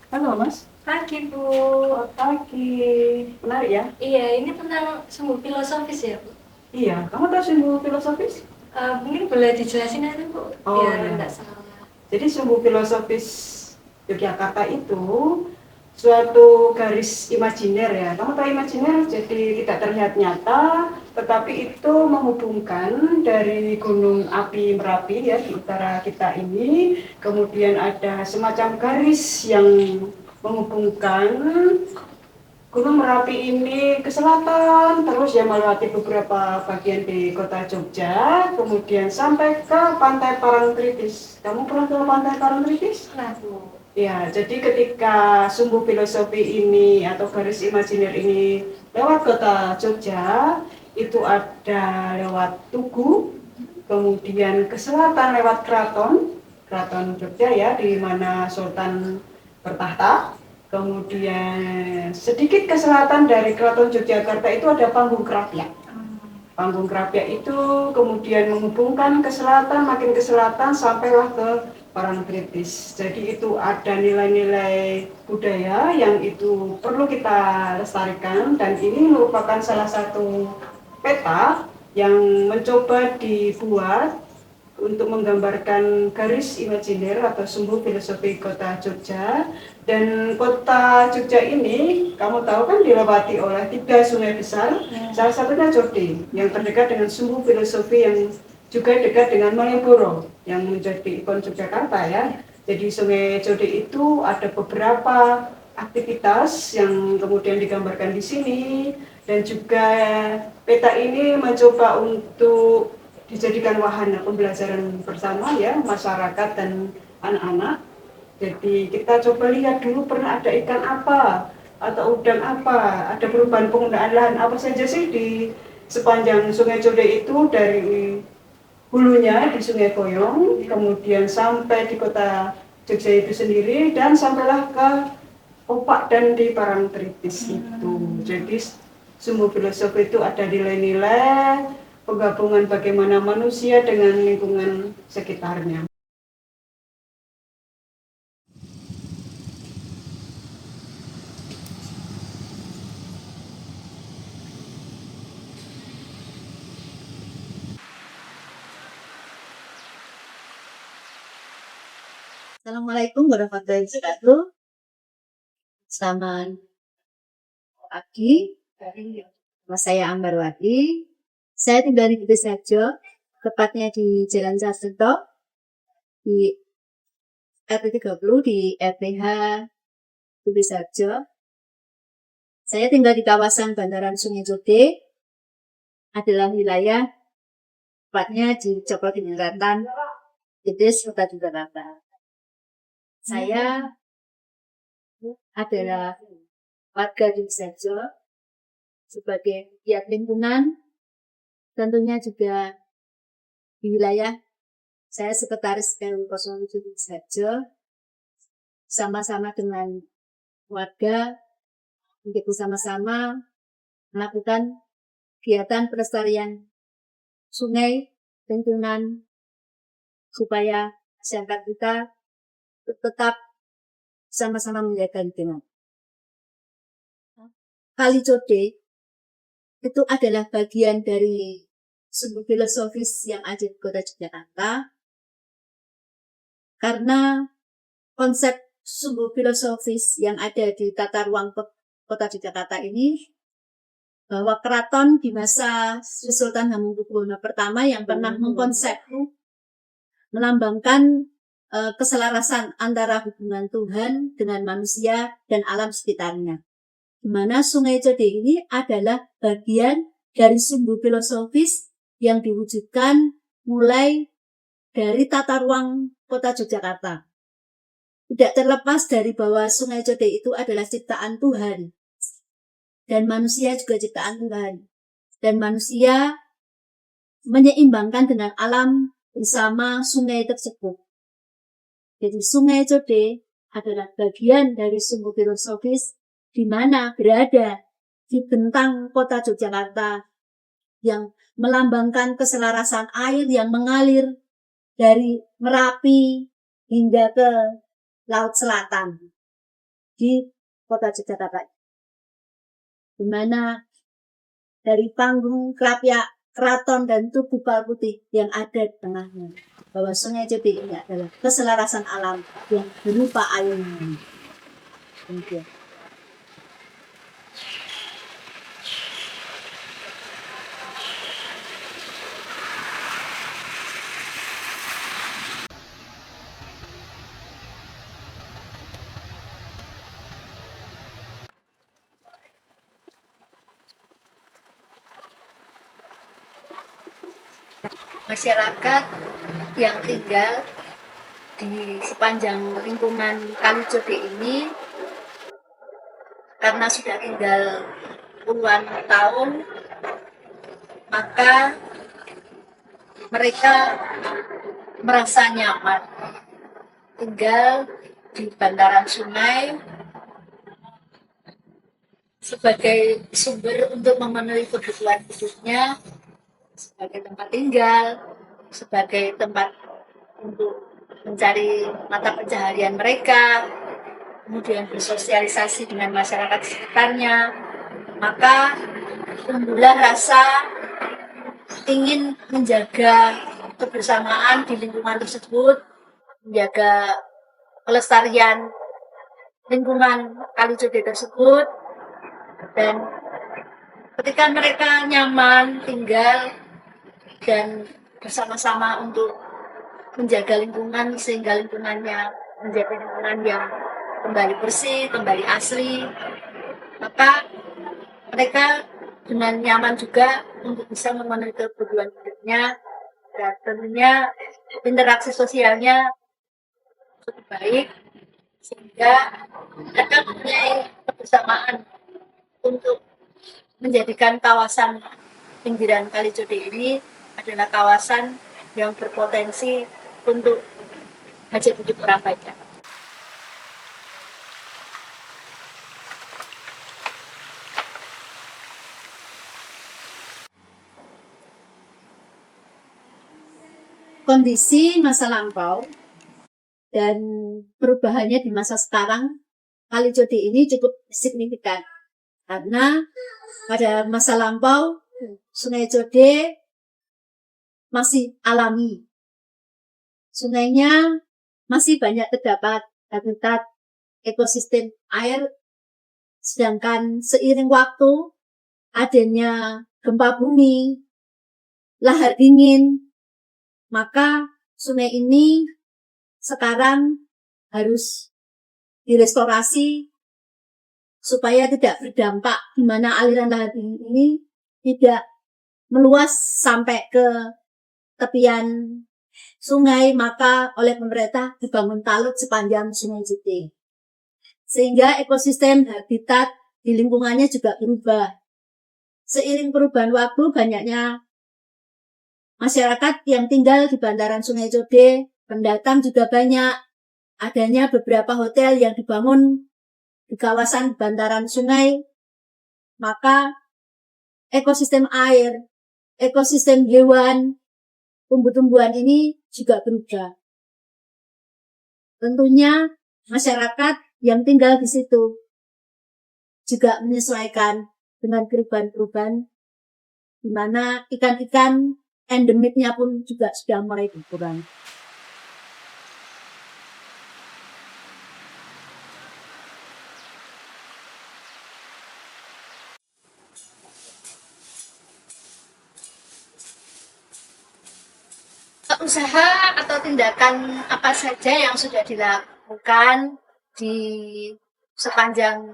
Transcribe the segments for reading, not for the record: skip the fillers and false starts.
Halo Mas. Pagi, Bu. Selamat pagi. Menarik ya? Iya, ini tentang sumbu filosofis ya, Bu? Iya, kamu tahu simbol filosofis? Mungkin boleh dijelasin aja, Bu, Oh biar iya. nggak salah. Jadi simbol filosofis Yogyakarta itu suatu garis imajiner ya. Kamu tahu imajiner jadi tidak terlihat nyata, tetapi itu menghubungkan dari gunung api Merapi ya di utara kita ini, kemudian ada semacam garis yang menghubungkan Gunung Merapi ini ke selatan, terus ya melewati beberapa bagian di kota Jogja, kemudian sampai ke Pantai Parangtritis. Kamu pernah ke Pantai Parangtritis? Nah, Bu. Ya, jadi ketika sumbu filosofi ini atau garis imajiner ini lewat kota Jogja, itu ada lewat Tugu, kemudian ke selatan lewat Keraton Jogja ya, di mana Sultan bertahta. Kemudian sedikit ke selatan dari Keraton Yogyakarta itu ada Panggung Krapyak. Panggung Krapyak itu kemudian menghubungkan ke selatan, makin ke selatan sampailah ke Parangtritis. Jadi itu ada nilai-nilai budaya yang itu perlu kita lestarikan dan ini merupakan salah satu peta yang mencoba dibuat untuk menggambarkan garis imajiner atau sumbu filosofi kota Jogja. Dan kota Jogja ini kamu tahu kan dilewati oleh 3 sungai besar, salah satunya Jodi yang terdekat dengan sumbu filosofi yang juga dekat dengan Malioboro yang menjadi ikon Yogyakarta ya. Jadi Sungai Jodi itu ada beberapa aktivitas yang kemudian digambarkan di sini, dan juga peta ini mencoba untuk dijadikan wahana pembelajaran bersama ya masyarakat dan anak-anak. Jadi kita coba lihat dulu pernah ada ikan apa atau udang apa, ada perubahan penggunaan lahan apa saja sih di sepanjang Sungai Jode itu, dari hulunya di Sungai Koyong, kemudian sampai di kota Jogja itu sendiri, dan sampailah ke Opak dan di Parangtritis itu. Jadi sumbu filosofi itu ada nilai-nilai penggabungan bagaimana manusia dengan lingkungan sekitarnya. Assalamualaikum warahmatullahi wabarakatuh. Selamat pagi. Nama saya Ambarwati. Saya tinggal di Desa Sajo, tepatnya di Jalan Sarjito, di RT 30 di RPH Budi Sarjo. Saya tinggal di kawasan bantaran Sungai Jode, adalah wilayah tepatnya di Cokro Diningratan, Dedes, Kota Yogyakarta. Saya adalah warga di Sarjo sebagai pegiat lingkungan, tentunya juga di wilayah saya sekretaris RW 07 Sarjo, sama-sama dengan warga untuk bersama-sama melakukan kegiatan pelestarian sungai, lingkungan, supaya masyarakat kita tetap sama-sama menjaga lingkungan. Kali Jode itu adalah bagian dari sumber filosofis yang ada di Kota Yogyakarta, karena konsep sumber filosofis yang ada di tata ruang Kota Yogyakarta ini, bahwa keraton di masa Sultan Hamengkubuwono pertama yang pernah mengkonsep melambangkan keselarasan antara hubungan Tuhan dengan manusia dan alam sekitarnya. Di mana Sungai Jode ini adalah bagian dari sumbu filosofis yang diwujudkan mulai dari tata ruang Kota Yogyakarta. Tidak terlepas dari bahwa Sungai Jode itu adalah ciptaan Tuhan, dan manusia juga ciptaan Tuhan. Dan manusia menyeimbangkan dengan alam bersama sungai tersebut. Jadi Sungai Jode adalah bagian dari sumbu filosofis di mana berada di bentang Kota Yogyakarta yang melambangkan keselarasan air yang mengalir dari Merapi hingga ke Laut Selatan. di kota Yogyakarta, di mana dari panggung keraton dan tugu Palputih yang ada di tengahnya, bahwa Sungai Jodi ini adalah keselarasan alam yang berupa airnya. Demikian. Masyarakat yang tinggal di sepanjang lingkungan Kali Jodi ini, karena sudah tinggal puluhan tahun, maka mereka merasa nyaman tinggal di bantaran sungai sebagai sumber untuk memenuhi kebutuhan hidupnya, sebagai tempat tinggal, sebagai tempat untuk mencari mata pencaharian mereka, kemudian bersosialisasi dengan masyarakat sekitarnya. Maka tumbuhlah rasa ingin menjaga kebersamaan di lingkungan tersebut, menjaga kelestarian lingkungan Kali Jodi tersebut, dan ketika mereka nyaman tinggal dan bersama-sama untuk menjaga lingkungan sehingga lingkungannya menjadi lingkungan yang kembali bersih, kembali asli, maka mereka dengan nyaman juga untuk bisa memenuhi kebutuhan hidupnya, dan tentunya interaksi sosialnya cukup baik sehingga mereka mempunyai kebersamaan untuk menjadikan kawasan pinggiran Kali Jodi ini adalah kawasan yang berpotensi untuk hajat hidup orang banyak. Kondisi masa lampau dan perubahannya di masa sekarang, Kali Jodi ini cukup signifikan. Karena pada masa lampau, Sungai Jodi masih alami. Sungainya masih banyak terdapat habitat ekosistem air, sedangkan seiring waktu adanya gempa bumi, lahar dingin, maka sungai ini sekarang harus direstorasi supaya tidak berdampak, di mana aliran lahar dingin ini tidak meluas sampai ke tepian sungai, maka oleh pemerintah dibangun talud sepanjang Sungai Jodi. Sehingga ekosistem habitat di lingkungannya juga berubah. Seiring perubahan waktu, banyaknya masyarakat yang tinggal di bantaran Sungai Jodi, pendatang juga banyak. Adanya beberapa hotel yang dibangun di kawasan bantaran sungai, maka ekosistem air, ekosistem hewan, tumbuh-tumbuhan ini juga berubah. Tentunya masyarakat yang tinggal di situ juga menyesuaikan dengan perubahan-perubahan, di mana ikan-ikan endemiknya pun juga sudah mulai berkurang. Usaha atau tindakan apa saja yang sudah dilakukan di sepanjang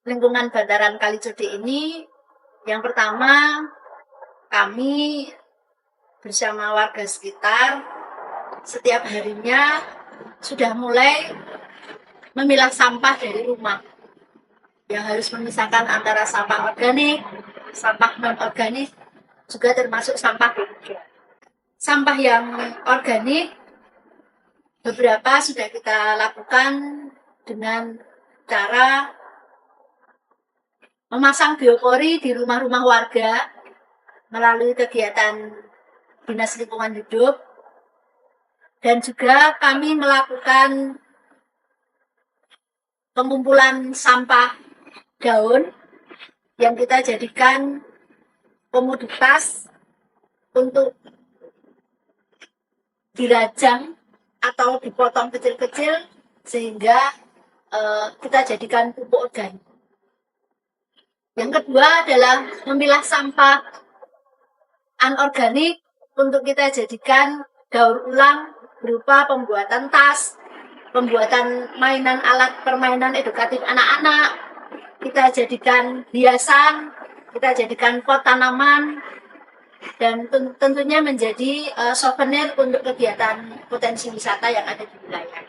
lingkungan bantaran Kali Jodi ini? Yang pertama, kami bersama warga sekitar setiap harinya sudah mulai memilah sampah dari rumah, yang harus memisahkan antara sampah organik, sampah non-organik, juga termasuk sampah biologi. Sampah yang organik beberapa sudah kita lakukan dengan cara memasang biopori di rumah-rumah warga melalui kegiatan Dinas Lingkungan Hidup, dan juga kami melakukan pengumpulan sampah daun yang kita jadikan komoditas untuk dirajang atau dipotong kecil-kecil sehingga kita jadikan pupuk organik. Yang kedua adalah memilah sampah anorganik untuk kita jadikan daur ulang berupa pembuatan tas, pembuatan mainan alat permainan edukatif anak-anak, kita jadikan hiasan, kita jadikan pot tanaman, dan tentunya menjadi souvenir untuk kegiatan potensi wisata yang ada di wilayah.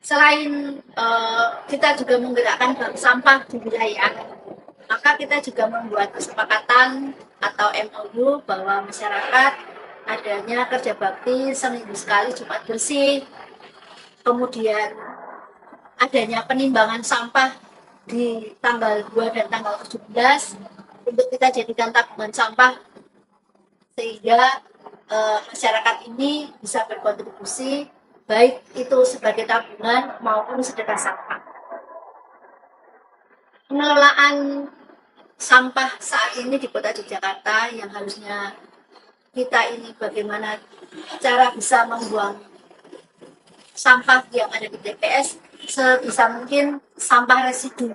Selain kita juga menggerakkan bank sampah di wilayah, maka kita juga membuat kesepakatan atau MOU bahwa masyarakat adanya kerja bakti seminggu sekali Jumat bersih, kemudian adanya penimbangan sampah di tanggal 2 dan tanggal 17 untuk kita jadikan tabungan sampah sehingga masyarakat ini bisa berkontribusi baik itu sebagai tabungan maupun sedekah sampah. Pengelolaan sampah saat ini di Kota Yogyakarta yang harusnya kita ini bagaimana cara bisa membuang sampah yang ada di TPS sebisa mungkin sampah residu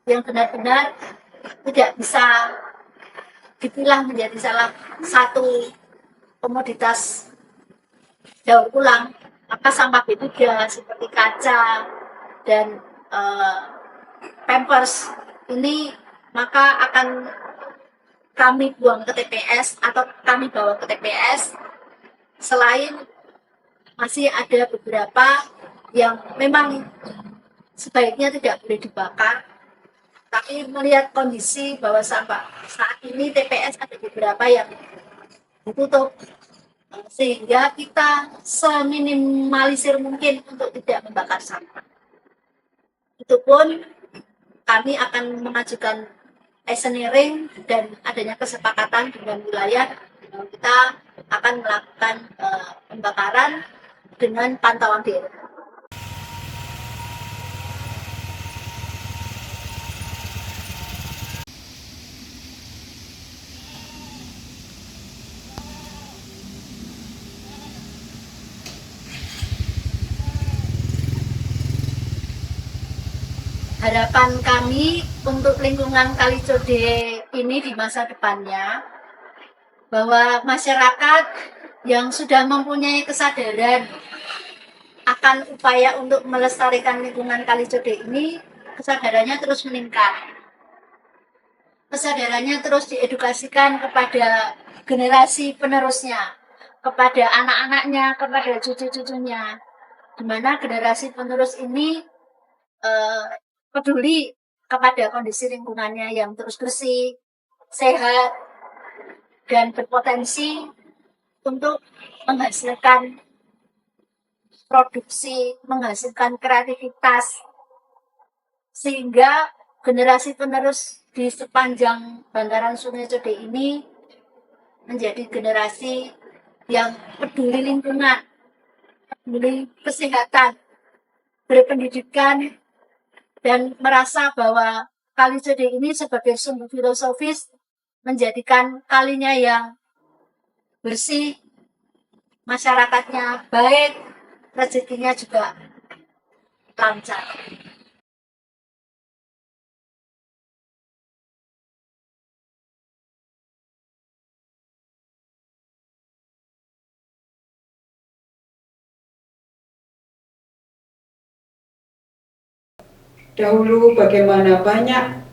yang benar-benar tidak bisa dipilah menjadi salah satu komoditas daur ulang, maka sampah B3 seperti kaca dan pampers ini maka akan kami buang ke TPS atau kami bawa ke TPS. Selain masih ada beberapa yang memang sebaiknya tidak boleh dibakar, tapi melihat kondisi bahwa sampah saat ini TPS ada beberapa yang ditutup, sehingga kita seminimalisir mungkin untuk tidak membakar sampah. Itu pun kami akan mengajukan engineering dan adanya kesepakatan dengan wilayah, kita akan melakukan pembakaran dengan pantauan DRK. Harapan kami untuk lingkungan Kalicode ini di masa depannya, bahwa masyarakat yang sudah mempunyai kesadaran akan upaya untuk melestarikan lingkungan Kalicode ini, kesadarannya terus meningkat. Kesadarannya terus diedukasikan kepada generasi penerusnya, kepada anak-anaknya, kepada cucu-cucunya, di mana generasi penerus ini peduli kepada kondisi lingkungannya yang terus bersih, sehat, dan berpotensi untuk menghasilkan produksi, menghasilkan kreativitas, sehingga generasi penerus di sepanjang bantaran Sungai Code ini menjadi generasi yang peduli lingkungan, peduli kesehatan, berpendidikan, dan merasa bahwa Kalicode ini sebagai sumber filosofis menjadikan kalinya yang bersih, masyarakatnya baik, rezekinya juga lancar. Dahulu bagaimana banyak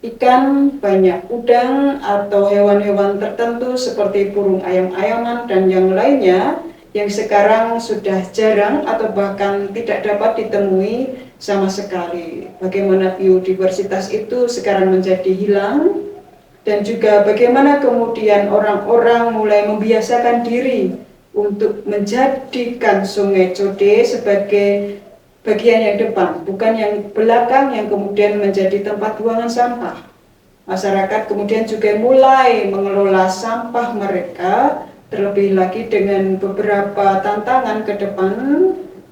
ikan, banyak udang atau hewan-hewan tertentu seperti burung ayam-ayaman dan yang lainnya yang sekarang sudah jarang atau bahkan tidak dapat ditemui sama sekali. Bagaimana biodiversitas itu sekarang menjadi hilang, dan juga bagaimana kemudian orang-orang mulai membiasakan diri untuk menjadikan Sungai Code sebagai bagian yang depan, bukan yang belakang yang kemudian menjadi tempat buangan sampah. Masyarakat kemudian juga mulai mengelola sampah mereka, terlebih lagi dengan beberapa tantangan ke depan,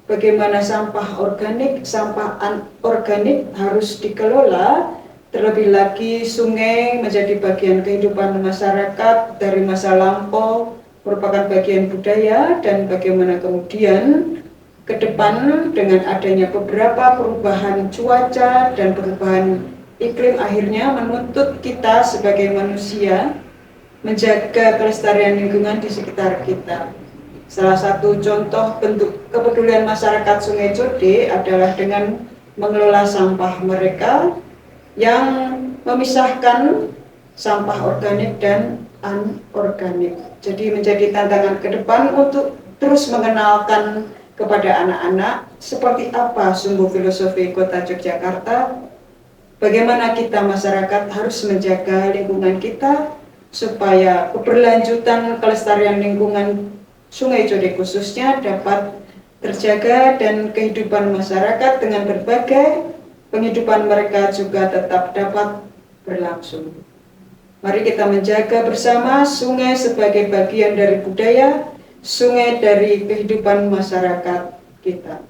bagaimana sampah organik, sampah anorganik harus dikelola. Terlebih lagi sungai menjadi bagian kehidupan masyarakat dari masa lampau, merupakan bagian budaya, dan bagaimana kemudian ke depan dengan adanya beberapa perubahan cuaca dan perubahan iklim akhirnya menuntut kita sebagai manusia menjaga kelestarian lingkungan di sekitar kita. Salah satu contoh bentuk kepedulian masyarakat Sungai Code adalah dengan mengelola sampah mereka yang memisahkan sampah organik dan anorganik. Jadi menjadi tantangan ke depan untuk terus mengenalkan kepada anak-anak seperti apa sumbu filosofi Kota Yogyakarta, bagaimana kita masyarakat harus menjaga lingkungan kita supaya keberlanjutan kelestarian lingkungan Sungai Code khususnya dapat terjaga dan kehidupan masyarakat dengan berbagai penghidupan mereka juga tetap dapat berlangsung. Mari kita menjaga bersama sungai sebagai bagian dari budaya, sungai dari kehidupan masyarakat kita.